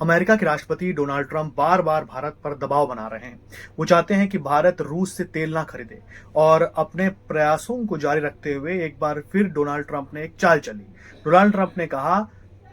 America के राष्ट्रपति Donald Trump बार बार भारत पर दबाव बना रहे हैं। वो चाहते हैं कि भारत रूस से तेल ना खरीदे और अपने प्रयासों को जारी रखते हुए एक बार फिर डोनाल्ड ट्रंप ने एक चाल चली। डोनाल्ड ट्रंप ने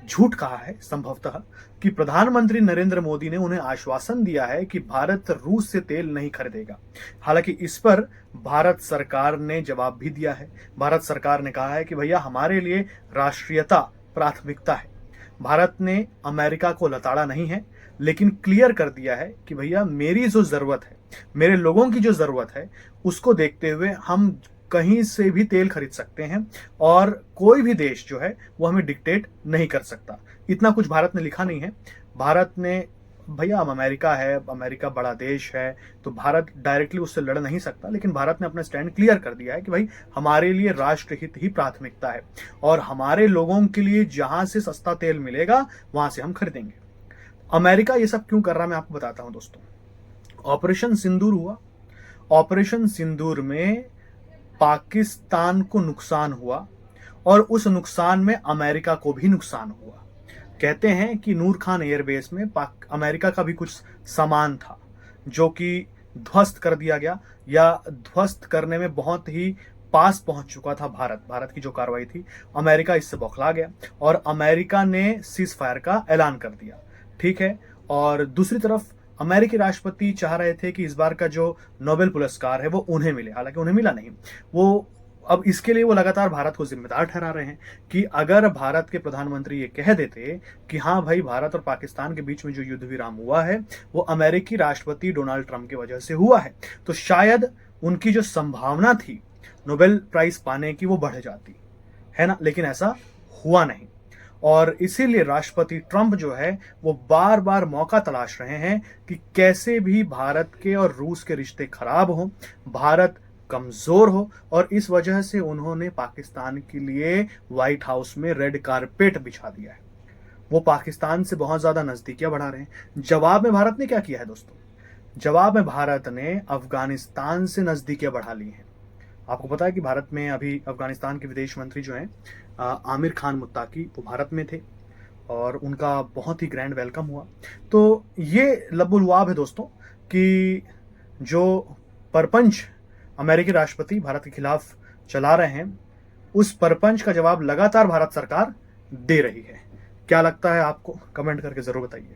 झूठ कहा है संभवतः कि प्रधानमंत्री नरेंद्र मोदी ने उन्हें आश्वासन दिया है कि भारत रूस से तेल नहीं खरीदेगा। हालांकि इस पर भारत सरकार ने जवाब भी दिया है। भारत सरकार ने कहा है कि भैया हमारे लिए राष्ट्रीयता प्राथमिकता है। भारत ने अमेरिका को लताड़ा नहीं है, लेकिन क्लियर कर दिया है कि भैया मेरी जो जरूरत है, मेरे लोगों की जो जरूरत है, उसको देखते हुए हम कहीं से भी तेल खरीद सकते हैं और कोई भी देश जो है वो हमें डिक्टेट नहीं कर सकता। इतना कुछ भारत ने लिखा नहीं है। भारत ने भैया हम अमेरिका है, अमेरिका बड़ा देश है, तो भारत डायरेक्टली उससे लड़ नहीं सकता, लेकिन भारत ने अपना स्टैंड क्लियर कर दिया है कि भाई हमारे लिए राष्ट्रहित ही प्राथमिकता है और हमारे लोगों के लिए जहां से सस्ता तेल मिलेगा वहां से हम खरीदेंगे। अमेरिका ये सब क्यों कर रहा है मैं आपको बताता हूं दोस्तों। ऑपरेशन सिंदूर हुआ। ऑपरेशन सिंदूर में पाकिस्तान को नुकसान हुआ और उस नुकसान में अमेरिका को भी नुकसान हुआ। कहते हैं कि नूर खान एयरबेस में अमेरिका का भी कुछ सामान था जो कि ध्वस्त कर दिया गया या ध्वस्त करने में बहुत ही पास पहुंच चुका था भारत की जो कार्रवाई थी। अमेरिका इससे बौखला गया और अमेरिका ने सीज फायर का ऐलान कर दिया। ठीक है। और दूसरी तरफ अमेरिकी राष्ट्रपति चाह रहे थे कि इस बार का जो नोबेल पुरस्कार है वो उन्हें मिले, हालांकि उन्हें मिला नहीं। वो अब इसके लिए वो लगातार भारत को जिम्मेदार ठहरा रहे हैं कि अगर भारत के प्रधानमंत्री ये कह देते कि हाँ भाई भारत और पाकिस्तान के बीच में जो युद्ध विराम हुआ है वो अमेरिकी राष्ट्रपति डोनाल्ड ट्रंप की वजह से हुआ है, तो शायद उनकी जो संभावना थी नोबेल प्राइज पाने की वो बढ़ जाती है ना, लेकिन ऐसा हुआ नहीं। और इसीलिए राष्ट्रपति ट्रंप जो है वो बार बार मौका तलाश रहे हैं कि कैसे भी भारत के और रूस के रिश्ते खराब हों, भारत कमजोर हो, और इस वजह से उन्होंने पाकिस्तान के लिए व्हाइट हाउस में रेड कारपेट बिछा दिया है। वो पाकिस्तान से बहुत ज्यादा नजदीकियां बढ़ा रहे हैं। जवाब में भारत ने क्या किया है दोस्तों? जवाब में भारत ने अफगानिस्तान से नजदीकियां बढ़ा ली हैं। आपको पता है कि भारत में अभी अफगानिस्तान के विदेश मंत्री जो हैं आमिर खान मुत्ताकी, वो भारत में थे और उनका बहुत ही ग्रैंड वेलकम हुआ। तो ये लबुलवाब है दोस्तों कि जो परपंच अमेरिकी राष्ट्रपति भारत के खिलाफ चला रहे हैं, उस परपंच का जवाब लगातार भारत सरकार दे रही है। क्या लगता है आपको? कमेंट करके जरूर बताइए।